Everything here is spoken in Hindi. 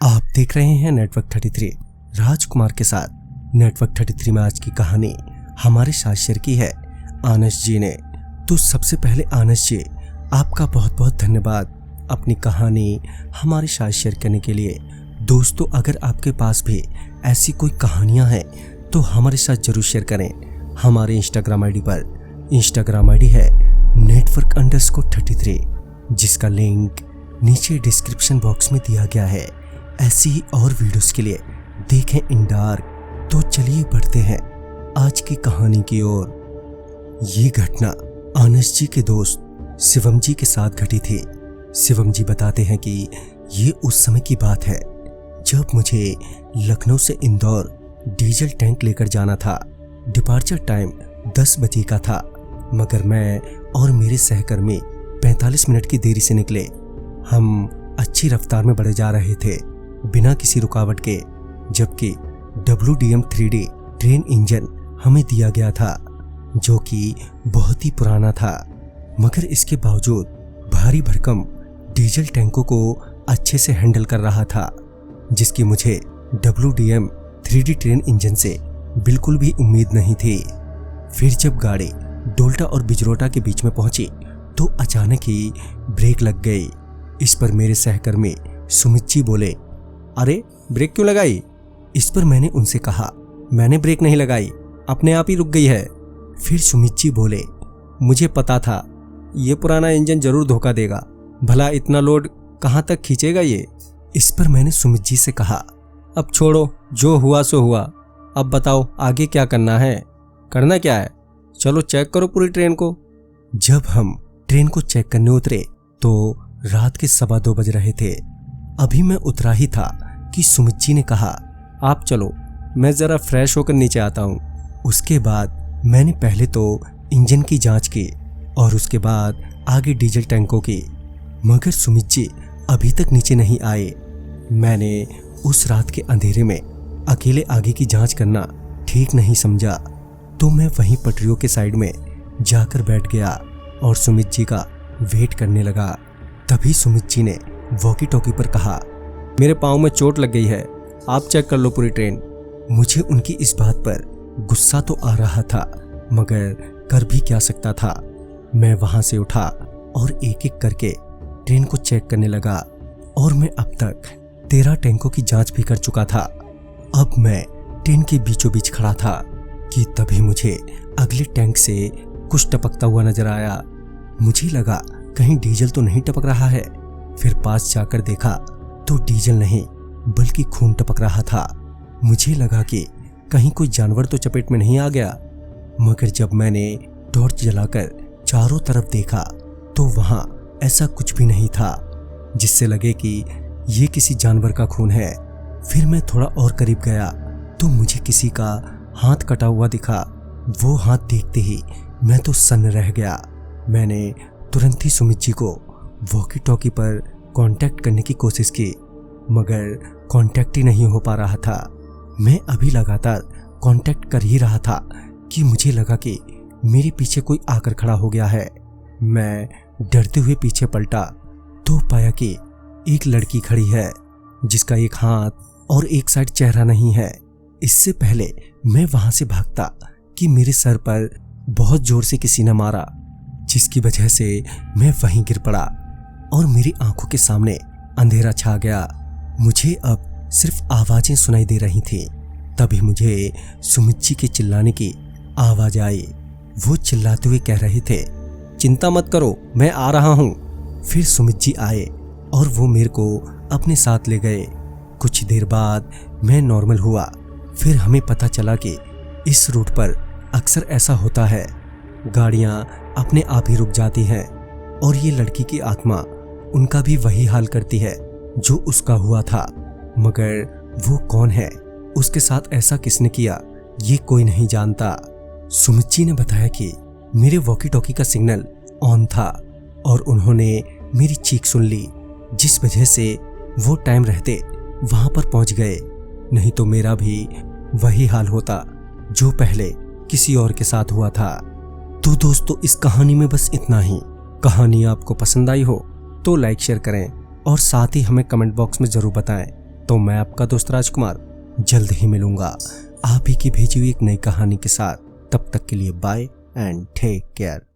आप देख रहे हैं नेटवर्क 33 राजकुमार के साथ। नेटवर्क 33 में आज की कहानी हमारे साथ शेयर की है आनस जी ने। तो सबसे पहले आनस जी, आपका बहुत बहुत धन्यवाद अपनी कहानी हमारे साथ शेयर करने के लिए। दोस्तों, अगर आपके पास भी ऐसी कोई कहानियां हैं तो हमारे साथ जरूर शेयर करें। हमारे इंस्टाग्राम आईडी पर, इंस्टाग्राम आईडी है network_33, जिसका लिंक नीचे डिस्क्रिप्शन बॉक्स में दिया गया है। ऐसी ही और वीडियोस के लिए देखें इन डार्क। तो चलिए बढ़ते हैं आज की कहानी की ओर। ये घटना आनस जी के दोस्त शिवम जी के साथ घटी थी। शिवम जी बताते हैं कि ये उस समय की बात है जब मुझे लखनऊ से इंदौर डीजल टैंक लेकर जाना था। डिपार्चर टाइम 10 बजे का था, मगर मैं और मेरे सहकर्मी 45 मिनट की देरी से निकले। हम अच्छी रफ्तार में बढ़े जा रहे थे बिना किसी रुकावट के, जबकि WDM 3D ट्रेन इंजन हमें दिया गया था जो कि बहुत ही पुराना था, मगर इसके बावजूद भारी भरकम डीजल टैंकों को अच्छे से हैंडल कर रहा था, जिसकी मुझे WDM 3D ट्रेन इंजन से बिल्कुल भी उम्मीद नहीं थी। फिर जब गाड़ी डोल्टा और बिजरोटा के बीच में पहुंची तो अचानक ही ब्रेक लग गई। इस पर मेरे सहकर्मी सुमित जी बोले, अरे ब्रेक क्यों लगाई? इस पर मैंने उनसे कहा, मैंने ब्रेक नहीं लगाई, अपने आप ही रुक गई है। फिर सुमित जी बोले, मुझे पता था ये पुराना इंजन जरूर धोखा देगा, भला इतना लोड कहाँ तक खींचेगा ये। इस पर मैंने सुमित जी से कहा, अब छोड़ो, जो हुआ सो हुआ, अब बताओ आगे क्या करना है? करना क्या है, चलो चेक करो पूरी ट्रेन को। जब हम ट्रेन को चेक करने उतरे तो रात के 2:15 बज रहे थे। अभी मैं उतरा ही था कि सुमित जी ने कहा, आप चलो, मैं जरा फ्रेश होकर नीचे आता हूँ। उसके बाद मैंने पहले तो इंजन की जांच की और उसके बाद आगे डीजल टैंकों की, मगर सुमित जी अभी तक नीचे नहीं आए। मैंने उस रात के अंधेरे में अकेले आगे की जांच करना ठीक नहीं समझा, तो मैं वहीं पटरियों के साइड में जाकर बैठ गया और सुमित जी का वेट करने लगा। तभी सुमित जी ने वॉकी टॉकी पर कहा, मेरे पाँव में चोट लग गई है, आप चेक कर लो पूरी ट्रेन। मुझे उनकी इस बात पर गुस्सा तो आ रहा था, मगर कर भी क्या सकता था। मैं वहां से उठा और एक एक करके ट्रेन को चेक करने लगा और मैं अब तक 13 टैंकों की जांच भी कर चुका था। अब मैं ट्रेन के बीचों बीच खड़ा था कि तभी मुझे अगले टैंक से कुछ टपकता हुआ नजर आया। मुझे लगा कहीं डीजल तो नहीं टपक रहा है। फिर पास जाकर देखा तो डीजल नहीं बल्कि खून टपक रहा था। मुझे लगा कि कहीं कोई जानवर तो चपेट में नहीं आ गया, मगर जब मैंने टॉर्च जलाकर चारों तरफ देखा तो वहां ऐसा कुछ भी नहीं था जिससे लगे कि ये किसी जानवर का खून है। फिर मैं थोड़ा और करीब गया तो मुझे किसी का हाथ कटा हुआ दिखा। वो हाथ देखते ही मैं तो सन्न रह गया। मैंने तुरंत ही सुमित जी को वॉकी टॉकी पर कांटेक्ट करने की कोशिश की, मगर कांटेक्ट ही नहीं हो पा रहा था। मैं अभी लगातार कांटेक्ट कर ही रहा था कि मुझे लगा कि मेरे पीछे कोई आकर खड़ा हो गया है। मैं डरते हुए पीछे पलटा तो पाया कि एक लड़की खड़ी है जिसका एक हाथ और एक साइड चेहरा नहीं है। इससे पहले मैं वहां से भागता कि मेरे सर पर बहुत जोर से किसी ने मारा, जिसकी वजह से मैं वहीं गिर पड़ा और मेरी आंखों के सामने अंधेरा छा गया। मुझे अब सिर्फ आवाजें सुनाई दे रही थी। तभी मुझे सुमित जी के चिल्लाने की आवाज आई। वो चिल्लाते हुए कह रहे थे, चिंता मत करो, मैं आ रहा हूँ। फिर सुमित जी आए और वो मेरे को अपने साथ ले गए। कुछ देर बाद मैं नॉर्मल हुआ। फिर हमें पता चला कि इस रूट पर अक्सर ऐसा होता है, गाड़ियां अपने आप ही रुक जाती हैं और ये लड़की की आत्मा उनका भी वही हाल करती है जो उसका हुआ था। मगर वो कौन है, उसके साथ ऐसा किसने किया, ये कोई नहीं जानता। सुमित जी ने बताया कि मेरे वॉकी टॉकी का सिग्नल ऑन था और उन्होंने मेरी चीख सुन ली, जिस वजह से वो टाइम रहते वहां पर पहुंच गए, नहीं तो मेरा भी वही हाल होता जो पहले किसी और के साथ हुआ था। तो दोस्तों, इस कहानी में बस इतना ही। कहानी आपको पसंद आई हो तो लाइक शेयर करें और साथ ही हमें कमेंट बॉक्स में जरूर बताएं तो मैं आपका दोस्त राजकुमार जल्द ही मिलूंगा आप ही की भेजी हुई एक नई कहानी के साथ। तब तक के लिए बाय एंड टेक केयर।